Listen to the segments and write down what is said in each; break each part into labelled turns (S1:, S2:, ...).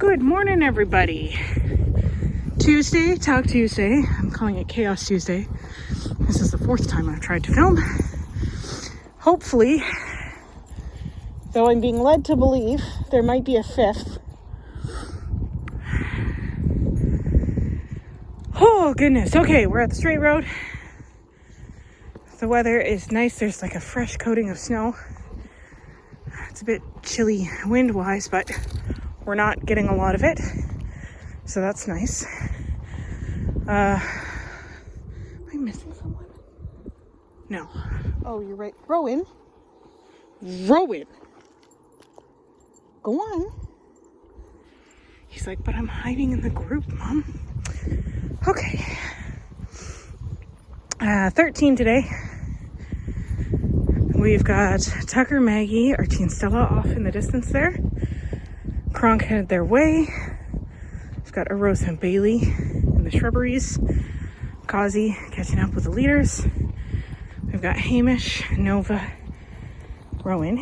S1: Good morning, everybody. Tuesday, Talk Tuesday. I'm calling it Chaos Tuesday. This is the fourth time I've tried to film. Hopefully, though I'm being led to believe there might be a fifth. Oh, goodness. Okay, we're at the straight road. The weather is nice. There's like a fresh coating of snow. It's a bit chilly wind-wise, but we're not getting a lot of it. So that's nice. Am I missing someone? No. Oh, you're right. Rowan. Go on. He's like, but I'm hiding in the group, Mom. Okay. 13 today. We've got Tucker, Maggie, Archie, and Stella off in the distance there. Kronk headed their way. We've got Arosa and Bailey in the shrubberies. Kazi catching up with the leaders. We've got Hamish, Nova, Rowan.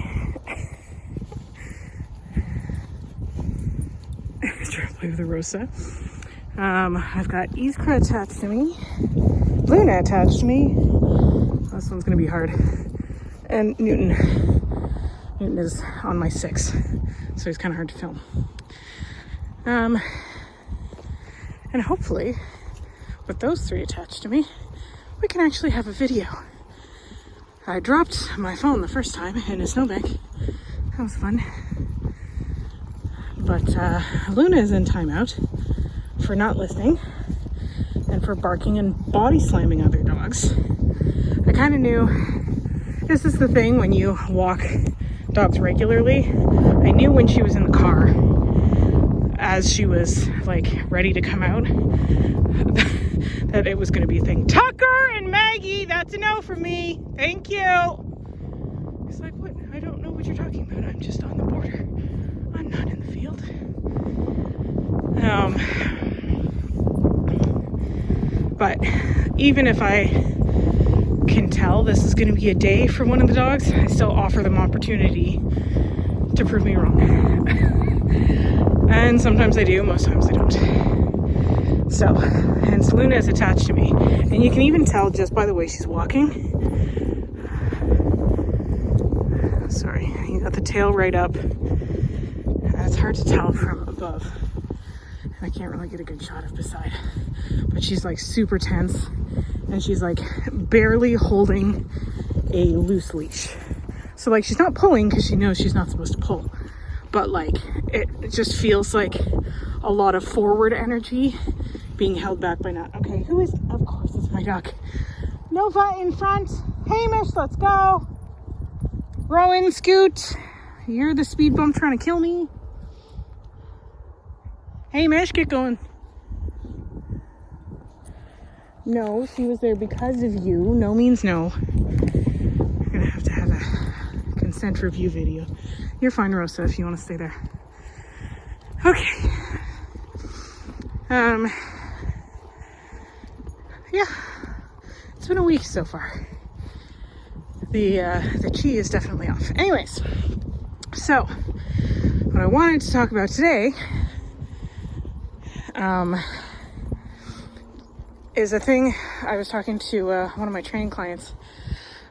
S1: Trying to play with Arosa. I've got Iskra attached to me. Luna attached to me. This one's going to be hard. And Newton is on my 6, so he's kind of hard to film. And hopefully, with those 3 attached to me, we can actually have a video. I dropped my phone the first time in a snowbank. That was fun. But Luna is in timeout for not listening and for barking and body slamming other dogs. I kind of knew. This is the thing when you walk dogs regularly. I knew when she was in the car, as she was like ready to come out, that it was going to be a thing. Tucker and Maggie, that's a no from me. Thank you. It's like, what? I don't know what you're talking about. I'm just on the border. I'm not in the field. But even if I can tell this is going to be a day for one of the dogs, I still offer them opportunity to prove me wrong. And sometimes I do, most times I don't. So, hence Luna is attached to me. And you can even tell just by the way she's walking. Sorry, you got the tail right up. And it's hard to tell from above. And I can't really get a good shot of beside. But she's like super tense. And she's like barely holding a loose leash. So like she's not pulling because she knows she's not supposed to pull. But like it just feels like a lot of forward energy being held back by not. Okay, who is? Of course it's my duck. Nova in front. Hamish, let's go. Rowan, scoot. You're the speed bump trying to kill me. Hamish, get going. No, she was there because of you. No means no. We're gonna have to have a consent review video. You're fine, Rosa, if you want to stay there. Okay. Yeah. It's been a week so far. The chi is definitely off. Anyways, so what I wanted to talk about today, is a thing I was talking to one of my training clients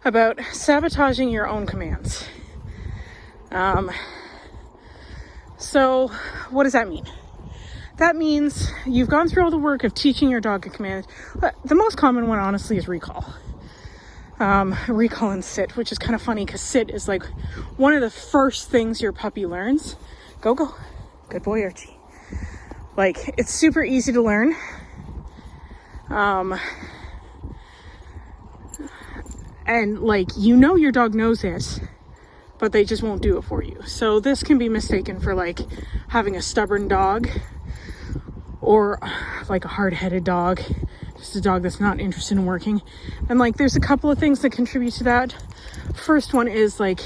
S1: about sabotaging your own commands. So what does that mean? That means you've gone through all the work of teaching your dog a command. The most common one, honestly, is recall. Recall and sit, which is kind of funny because sit is like one of the first things your puppy learns. Go. Good boy, Archie. Like, it's super easy to learn. And like, you know your dog knows it, but they just won't do it for you. So this can be mistaken for like having a stubborn dog or like a hard-headed dog, just a dog that's not interested in working. And like, there's a couple of things that contribute to that. First one is like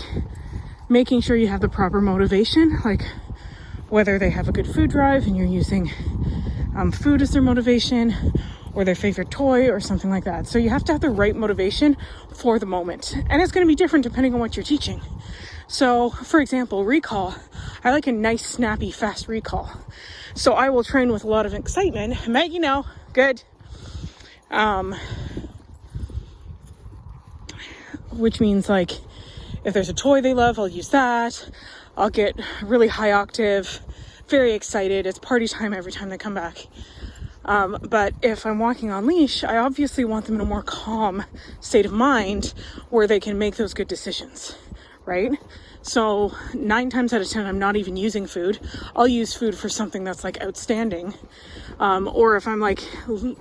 S1: making sure you have the proper motivation, like whether they have a good food drive and you're using food as their motivation, or their favorite toy or something like that. So you have to have the right motivation for the moment. And it's going to be different depending on what you're teaching. So, for example, recall. I like a nice, snappy, fast recall. So I will train with a lot of excitement. Maggie, no. Good. Which means, like, if there's a toy they love, I'll use that. I'll get really high octave, very excited. It's party time every time they come back. But if I'm walking on leash, I obviously want them in a more calm state of mind where they can make those good decisions, right? So 9 times out of 10, I'm not even using food. I'll use food for something that's like outstanding. Or if I'm like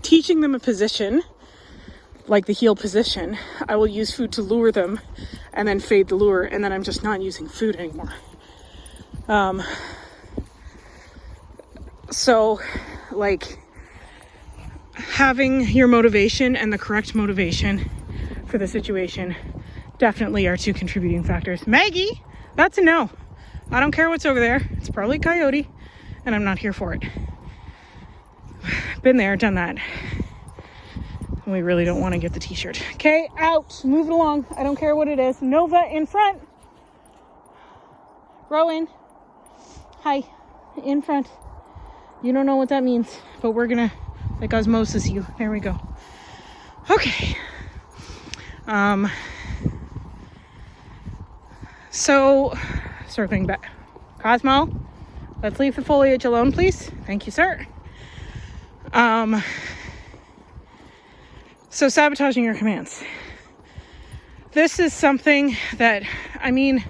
S1: teaching them a position, like the heel position, I will use food to lure them and then fade the lure, and then I'm just not using food anymore. So like having your motivation and the correct motivation for the situation definitely are 2 contributing factors. Maggie, that's a no. I don't care what's over there. It's probably a coyote and I'm not here for it. Been there, done that. We really don't want to get the t-shirt. Okay, out. Move it along. I don't care what it is. Nova in front. Rowan. Hi. In front. You don't know what that means, but we're gonna like osmosis you. There we go. Okay. So circling back. Cosmo, let's leave the foliage alone, please. Thank you, sir. So sabotaging your commands. This is something that, I mean,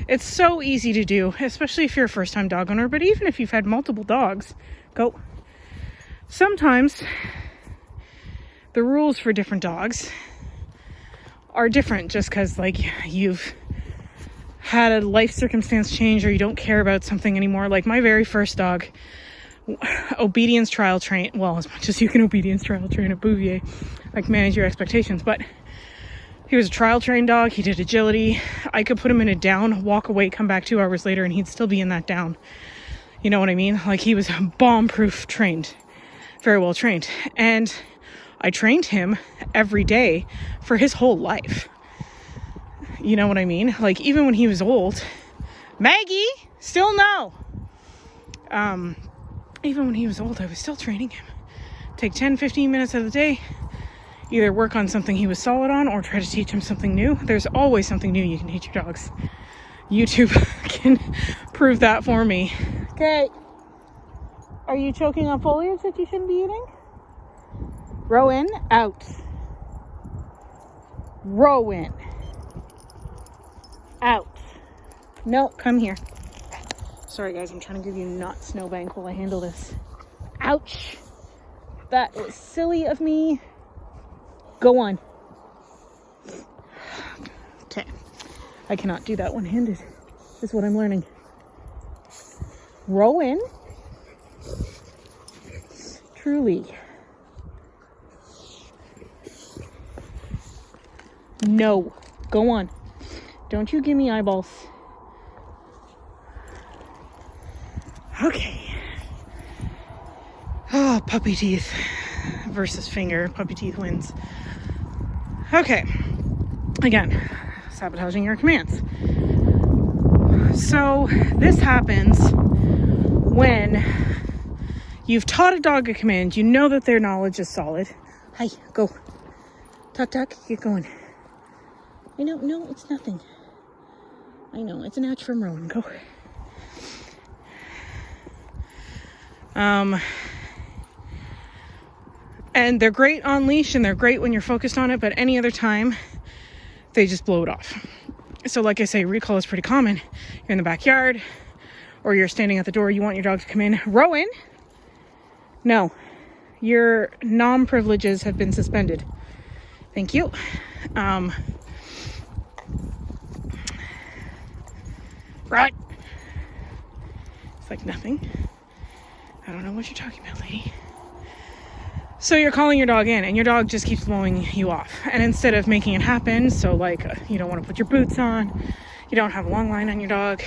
S1: it's so easy to do, especially if you're a first-time dog owner, but even if you've had multiple dogs, go. Sometimes the rules for different dogs are different just because, like, you've had a life circumstance change or you don't care about something anymore. Like my very first dog, obedience trial train, well, as much as you can obedience trial train a Bouvier, like manage your expectations, but he was a trial trained dog. He did agility. I could put him in a down, walk away, come back 2 hours later, and he'd still be in that down. You know what I mean? Like he was bomb-proof trained, very well trained. And I trained him every day for his whole life. You know what I mean? Like even when he was old, Maggie, still no. Even when he was old, I was still training him. Take 10, 15 minutes of the day, either work on something he was solid on or try to teach him something new. There's always something new you can teach your dogs. YouTube can prove that for me. Okay. Are you choking on foliage that you shouldn't be eating? Rowan, out. Rowan. Out. No, come here. Sorry guys, I'm trying to give you not snowbank while I handle this. Ouch. That is silly of me. Go on. Okay. I cannot do that one-handed. That's what I'm learning. Rowan. Truly. No. Go on. Don't you give me eyeballs. Okay. Oh, puppy teeth versus finger. Puppy teeth wins. Okay. Again, sabotaging your commands. So this happens when you've taught a dog a command. You know that their knowledge is solid. Hi, go. Tuck, tuck, get going. I know, no, it's nothing. I know, it's an ouch from Rowan. Go. And they're great on leash and they're great when you're focused on it, but any other time, they just blow it off. So like I say, recall is pretty common. You're in the backyard or you're standing at the door. You want your dog to come in. Rowan, no, your nom privileges have been suspended. Thank you. Right. It's like nothing. I don't know what you're talking about, lady. So you're calling your dog in and your dog just keeps blowing you off. And instead of making it happen, so like you don't want to put your boots on, you don't have a long line on your dog,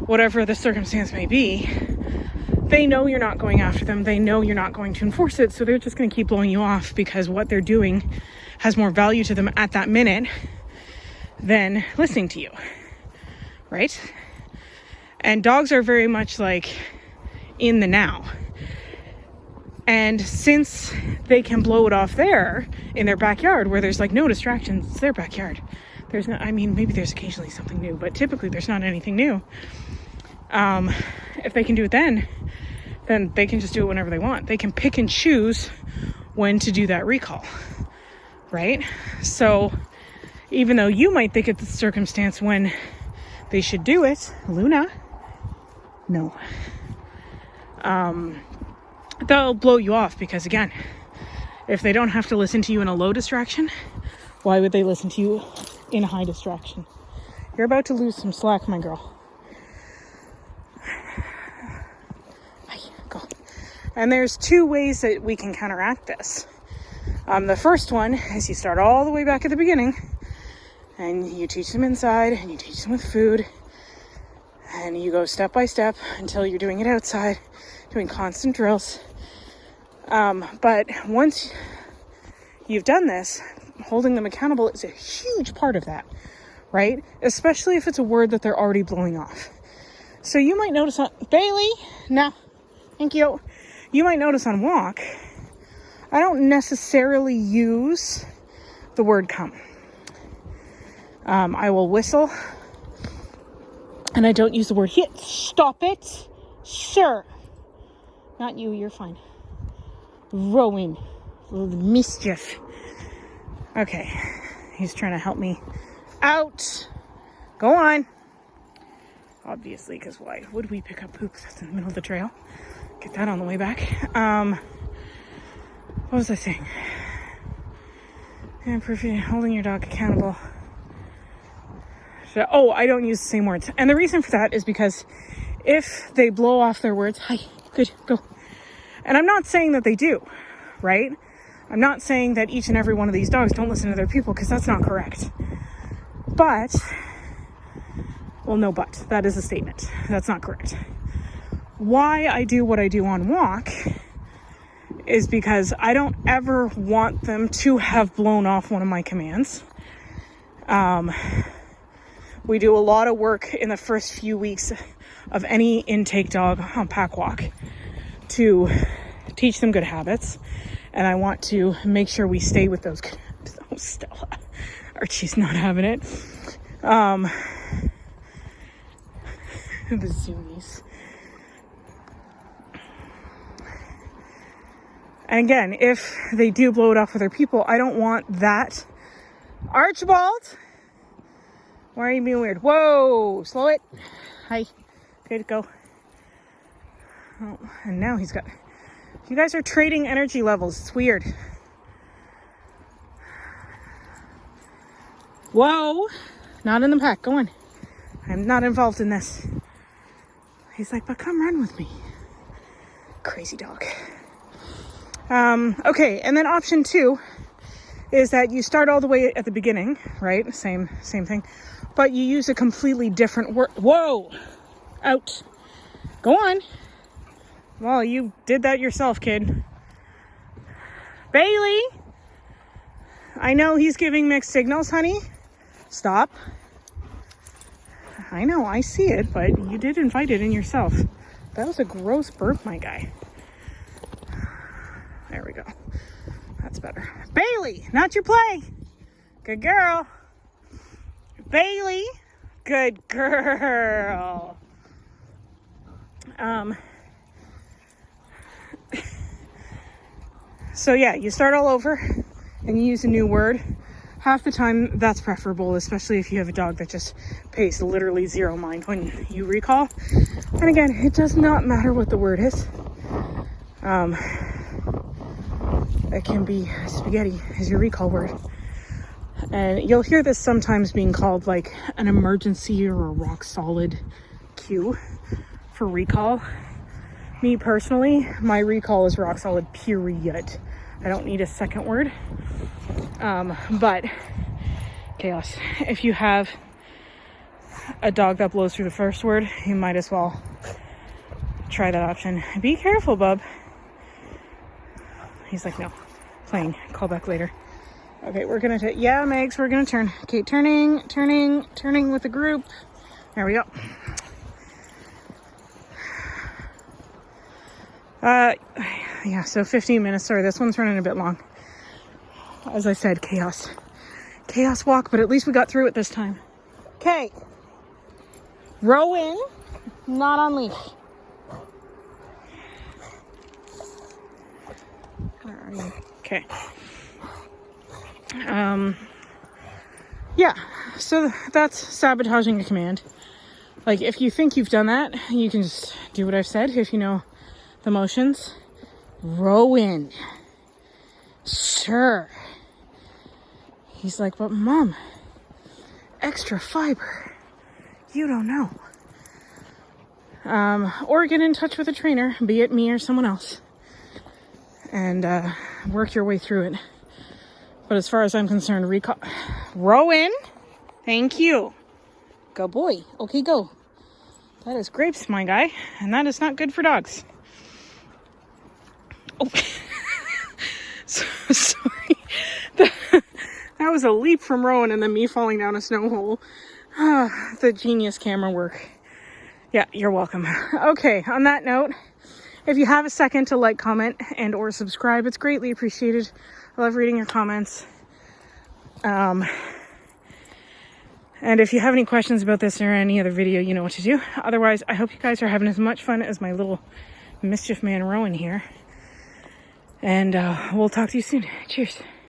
S1: whatever the circumstance may be, they know you're not going after them. They know you're not going to enforce it. So they're just going to keep blowing you off because what they're doing has more value to them at that minute than listening to you. right? And dogs are very much like in the now. And since they can blow it off there in their backyard where there's like no distractions, it's their backyard. There's not, I mean, maybe there's occasionally something new, but typically there's not anything new. If they can do it then they can just do it whenever they want. They can pick and choose when to do that recall, right? So even though you might think it's the circumstance when they should do it, Luna, no. They'll blow you off because, again, if they don't have to listen to you in a low distraction, why would they listen to you in a high distraction? You're about to lose some slack, my girl. Go. And there's two ways that we can counteract this. The first one is you start all the way back at the beginning and you teach them inside and you teach them with food and you go step by step until you're doing it outside, doing constant drills. But once you've done this, holding them accountable is a huge part of that, right? Especially if it's a word that they're already blowing off. So you might notice on Bailey, no, thank you. You might notice on walk, I don't necessarily use the word come. I will whistle, and I don't use the word hit. Stop it, sir. Not you, you're fine. Rowan, mischief. Okay, he's trying to help me out. Go on. Obviously, because why would we pick up poop that's in the middle of the trail? Get that on the way back. What was I saying? And holding your dog accountable. Oh, I don't use the same words. And the reason for that is because if they blow off their words, hi, good, go. And I'm not saying that they do, right? I'm not saying that each and every one of these dogs don't listen to their people, because that's not correct. But, well, no, but that is a statement. That's not correct. Why I do what I do on walk is because I don't ever want them to have blown off one of my commands. We do a lot of work in the first few weeks of any intake dog on pack walk to teach them good habits. And I want to make sure we stay with those good habits. Oh, Stella. Archie's not having it. The zoomies. And again, if they do blow it off with their people, I don't want that. Archibald! Why are you being weird? Whoa! Slow it. Hi. Good, go. Oh, and now he's got... You guys are trading energy levels. It's weird. Whoa! Not in the pack. Go on. I'm not involved in this. He's like, but come run with me. Crazy dog. Okay, and then option 2 is that you start all the way at the beginning, right? Same thing. But you use a completely different word. Whoa! Out. Go on. Well, you did that yourself, kid. Bailey! I know he's giving mixed signals, honey. Stop. I know, I see it, but you did invite it in yourself. That was a gross burp, my guy. There we go. That's better. Bailey, not your play. Good girl. Bailey, good girl. So yeah, you start all over and you use a new word. Half the time that's preferable, especially if you have a dog that just pays literally zero mind when you recall. And again, it does not matter what the word is. It can be spaghetti is your recall word. And you'll hear this sometimes being called like an emergency or a rock solid cue for recall. Me personally, my recall is rock solid, period. I don't need a second word. But chaos. If you have a dog that blows through the first word, you might as well try that option. Be careful, bub. He's like, no, playing. Call back later. Okay, we're gonna yeah, Megs, we're gonna turn. Okay, turning with the group. There we go. Yeah, so 15 minutes. Sorry, this one's running a bit long. As I said, chaos. Chaos walk, but at least we got through it this time. Okay. Row in, not on leash. Where are you? Okay. Yeah, so that's sabotaging a command. Like, if you think you've done that, you can just do what I've said. If you know the motions, row in. Sure. He's like, but Mom, extra fiber. You don't know. Or get in touch with a trainer, be it me or someone else, and work your way through it. But as far as I'm concerned, row in. Thank you. Go boy. Okay, go. That is grapes, my guy, and that is not good for dogs. Oh, so sorry. That was a leap from Rowan and then me falling down a snow hole. The genius camera work. Yeah, you're welcome. Okay, on that note, if you have a second to like, comment, and or subscribe, it's greatly appreciated. I love reading your comments. And if you have any questions about this or any other video, you know what to do. Otherwise, I hope you guys are having as much fun as my little mischief man Rowan here. And we'll talk to you soon. Cheers.